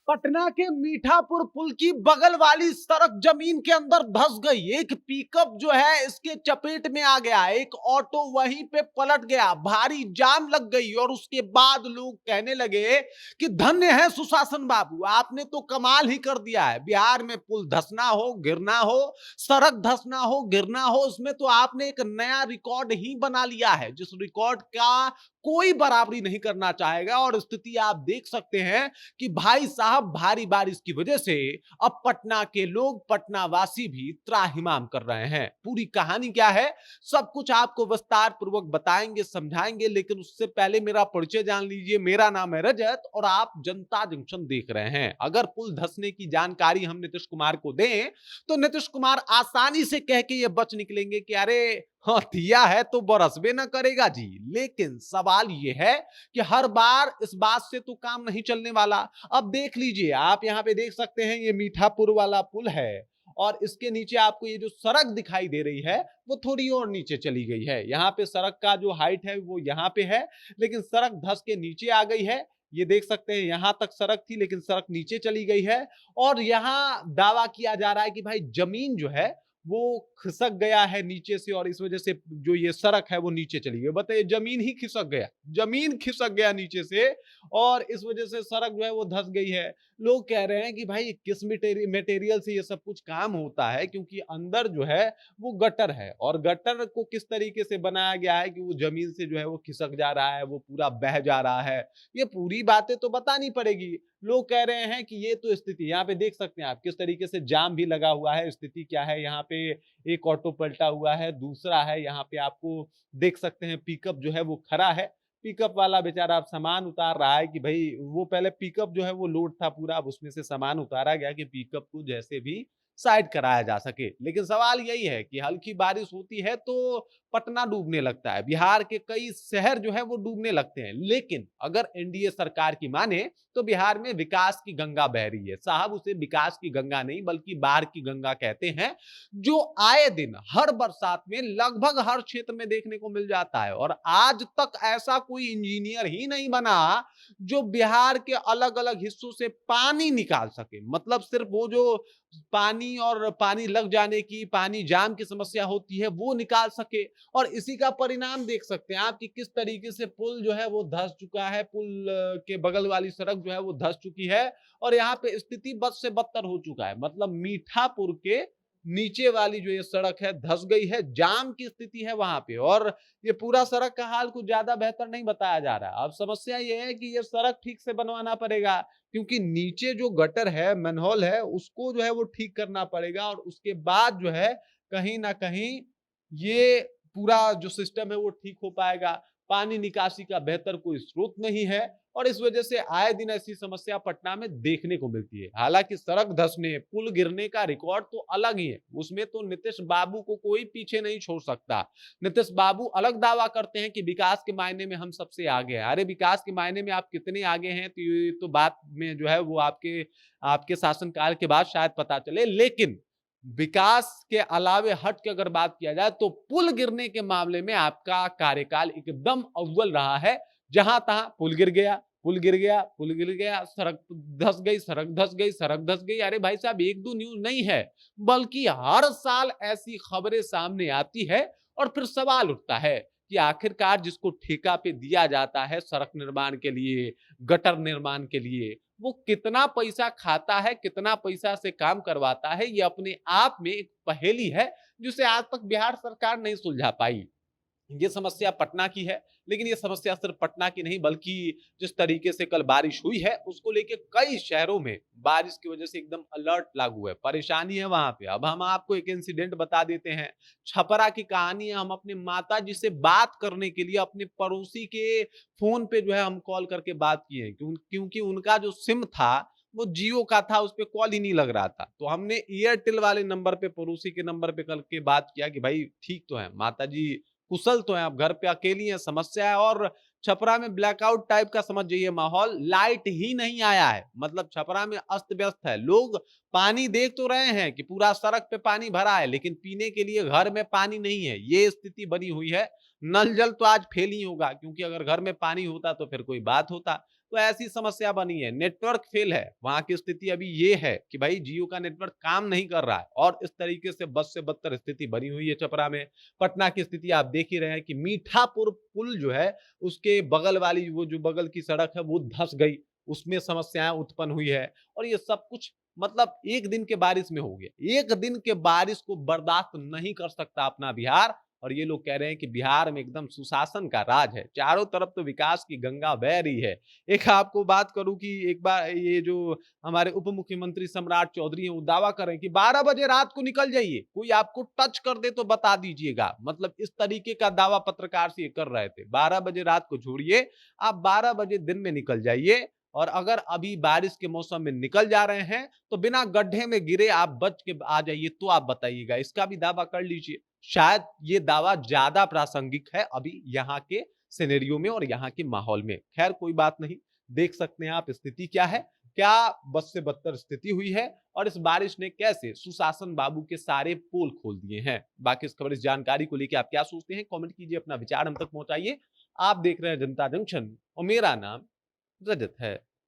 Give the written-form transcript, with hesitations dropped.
पटना के मीठापुर पुल की बगल वाली सड़क जमीन के अंदर धंस गई। एक पिकअप जो है इसके चपेट में आ गया, एक ऑटो वहीं पे पलट गया, भारी जाम लग गई और उसके बाद लोग कहने लगे कि धन्य है सुशासन बाबू, आपने तो कमाल ही कर दिया है। बिहार में पुल धंसना हो, गिरना हो, सड़क धंसना हो, गिरना हो, उसमें तो आपने एक नया रिकॉर्ड ही बना लिया है, जिस रिकॉर्ड का कोई बराबरी नहीं करना चाहेगा। और स्थिति आप देख सकते हैं कि भाई साहब भारी बारिश की वजह से अब पटना के लोग, पटना वासी भी त्राहिमाम कर रहे हैं। पूरी कहानी क्या है, सब कुछ आपको विस्तार पूर्वक बताएंगे, समझाएंगे, लेकिन उससे पहले मेरा परिचय जान लीजिए। मेरा नाम है रजत और आप जनता जंक्शन देख रहे हैं। अगर पुल धंसने की जानकारी हम नीतीश कुमार को दें तो नीतीश कुमार आसानी से कह के ये बच निकलेंगे कि अरे हाँ दिया है तो बरसबे ना करेगा जी। लेकिन सवाल ये है कि हर बार इस बात से तो काम नहीं चलने वाला। अब देख लीजिए, आप यहाँ पे देख सकते हैं ये मीठापुर वाला पुल है और इसके नीचे आपको ये जो सड़क दिखाई दे रही है वो थोड़ी और नीचे चली गई है। यहाँ पे सड़क का जो हाइट है वो यहाँ पे है, लेकिन सड़क धंस के नीचे आ गई है। ये देख सकते हैं यहां तक सड़क थी लेकिन सड़क नीचे चली गई है और यहां दावा किया जा रहा है कि भाई जमीन जो है वो खिसक गया है नीचे से और इस वजह से जो ये सड़क है वो नीचे चली गई। बताइए, जमीन ही खिसक गया, जमीन खिसक गया नीचे से और इस वजह से सड़क जो है वो धंस गई है। लोग कह रहे हैं कि भाई किस मटेरियल से ये सब कुछ काम होता है, क्योंकि अंदर जो है वो गटर है और गटर को किस तरीके से बनाया गया है कि वो जमीन से जो है वो खिसक जा रहा है, वो पूरा बह जा रहा है। ये पूरी बातें तो बतानी पड़ेगी। लोग कह रहे हैं कि ये तो स्थिति, यहाँ पे देख सकते हैं आप किस तरीके से जाम भी लगा हुआ है। स्थिति क्या है, यहाँ पे एक ऑटो पलटा हुआ है, दूसरा है यहाँ पे आपको देख सकते हैं पिकअप जो है वो खड़ा है। पिकअप वाला बेचारा अब सामान उतार रहा है कि भाई वो पहले पिकअप जो है वो लोड था पूरा, अब उसमें से सामान उतारा गया कि पिकअप को जैसे भी साइड कराया जा सके। लेकिन सवाल यही है कि हल्की बारिश होती है तो पटना डूबने लगता है, बिहार के कई शहर जो है वो डूबने लगते हैं। लेकिन अगर एनडीए सरकार की माने तो बिहार में विकास की गंगा बह रही है। साहब उसे विकास की गंगा नहीं बल्कि बाढ़ की गंगा कहते हैं, जो आए दिन हर बरसात में लगभग हर क्षेत्र में देखने को मिल जाता है। और आज तक ऐसा कोई इंजीनियर ही नहीं बना जो बिहार के अलग अलग हिस्सों से पानी निकाल सके। मतलब सिर्फ वो जो पानी और पानी लग जाने की, पानी जाम की समस्या होती है वो निकाल सके। और इसी का परिणाम देख सकते हैं आप कि किस तरीके से पुल जो है वो धंस चुका है, पुल के बगल वाली सड़क जो है वो धंस चुकी है और यहाँ पे स्थिति बद से बदतर हो चुका है। मतलब मीठापुर के नीचे वाली जो ये सड़क है धंस गई है, जाम की स्थिति है वहां पे और ये पूरा सड़क का हाल कुछ ज्यादा बेहतर नहीं बताया जा रहा। अब समस्या ये है कि ये सड़क ठीक से बनवाना पड़ेगा, क्योंकि नीचे जो गटर है, मैनहोल है, उसको जो है वो ठीक करना पड़ेगा और उसके बाद जो है कहीं ना कहीं ये पूरा जो सिस्टम है वो ठीक हो पाएगा। पानी निकासी का बेहतर कोई स्रोत नहीं है और इस वजह से आए दिन ऐसी समस्या पटना में देखने को मिलती है। हालांकि सड़क धंसने, पुल गिरने का रिकॉर्ड तो अलग ही है, उसमें तो नीतीश बाबू को कोई पीछे नहीं छोड़ सकता। नीतीश बाबू अलग दावा करते हैं कि विकास के मायने में हम सबसे आगे हैं। अरे विकास के मायने में आप कितने आगे हैं तो ये तो बात में जो है वो आपके आपके शासनकाल के बाद शायद पता चले। लेकिन विकास के अलावे हट के अगर बात किया जाए तो पुल गिरने के मामले में आपका कार्यकाल एकदम अव्वल रहा है। जहां तहां पुल गिर गया, पुल गिर गया, पुल गिर गया, सड़क धंस गई, सड़क धंस गई, सड़क धंस गई। अरे भाई साहब, एक दो न्यूज नहीं है बल्कि हर साल ऐसी खबरें सामने आती है और फिर सवाल उठता है कि आखिरकार जिसको ठेका पे दिया जाता है सड़क निर्माण के लिए, गटर निर्माण के लिए, वो कितना पैसा खाता है, कितना पैसा से काम करवाता है, ये अपने आप में एक पहेली है जिसे आज तक बिहार सरकार नहीं सुलझा पाई। ये समस्या पटना की है, लेकिन ये समस्या सिर्फ पटना की नहीं बल्कि जिस तरीके से कल बारिश हुई है उसको लेके कई शहरों में बारिश की वजह से एकदम अलर्ट लागू है, परेशानी है वहां पे। अब हम आपको एक इंसिडेंट बता देते हैं, छपरा की कहानी है। हम अपने माता जी से बात करने के लिए अपने पड़ोसी के फोन पे जो है हम कॉल करके बात किए, क्योंकि उनका जो सिम था वो जियो का था, उस पर कॉल ही नहीं लग रहा था। तो हमने एयरटेल वाले नंबर पे, पड़ोसी के नंबर पे करके बात किया कि भाई ठीक तो है, माता जी कुशल तो है, आप घर पे अकेली हैं, समस्या है। और छपरा में ब्लैकआउट टाइप का समझ जाइए माहौल, लाइट ही नहीं आया है। मतलब छपरा में अस्त व्यस्त है, लोग पानी देख तो रहे हैं कि पूरा सड़क पे पानी भरा है, लेकिन पीने के लिए घर में पानी नहीं है। ये स्थिति बनी हुई है। नल जल तो आज फेल ही होगा, क्योंकि अगर घर में पानी होता तो फिर कोई बात होता, तो ऐसी समस्या बनी है, नेटवर्क फेल है। वहां की स्थिति अभी ये है कि भाई जियो का नेटवर्क काम नहीं कर रहा है और इस तरीके से बद से बदतर स्थिति बनी हुई है छपरा में। पटना की स्थिति आप देख ही रहे हैं कि मीठापुर पुल जो है उसके बगल वाली वो जो बगल की सड़क है वो धंस गई, उसमें समस्याएं उत्पन्न हुई है। और ये सब कुछ मतलब एक दिन के बारिश में हो गया। एक दिन के बारिश को बर्दाश्त नहीं कर सकता अपना बिहार। और ये लोग कह रहे हैं कि बिहार में एकदम सुशासन का राज है, चारों तरफ तो विकास की गंगा बह रही है। एक आपको बात करूं कि एक बार ये जो हमारे उप मुख्यमंत्री सम्राट चौधरी हैं वो दावा कर रहे हैं कि 12 बजे रात को निकल जाइए, कोई आपको टच कर दे तो बता दीजिएगा। मतलब इस तरीके का दावा पत्रकार से ये कर रहे थे। 12 बजे रात को छोड़िए, आप 12 बजे दिन में निकल जाइए। और अगर अभी बारिश के मौसम में निकल जा रहे हैं तो बिना गड्ढे में गिरे आप बच के आ जाइए, तो आप बताइएगा। इसका भी दावा कर लीजिए। शायद ये दावा ज्यादा प्रासंगिक है अभी यहाँ के सिनेरियो में और यहाँ के माहौल में। खैर कोई बात नहीं, देख सकते हैं आप स्थिति क्या है, क्या बद से बदतर स्थिति हुई है और इस बारिश ने कैसे सुशासन बाबू के सारे पोल खोल दिए हैं। बाकी इस खबर, इस जानकारी को लेकर आप क्या सोचते हैं, कमेंट कीजिए, अपना विचार हम तक पहुंचाइए। आप देख रहे हैं जनता जंक्शन और मेरा नाम रजत है।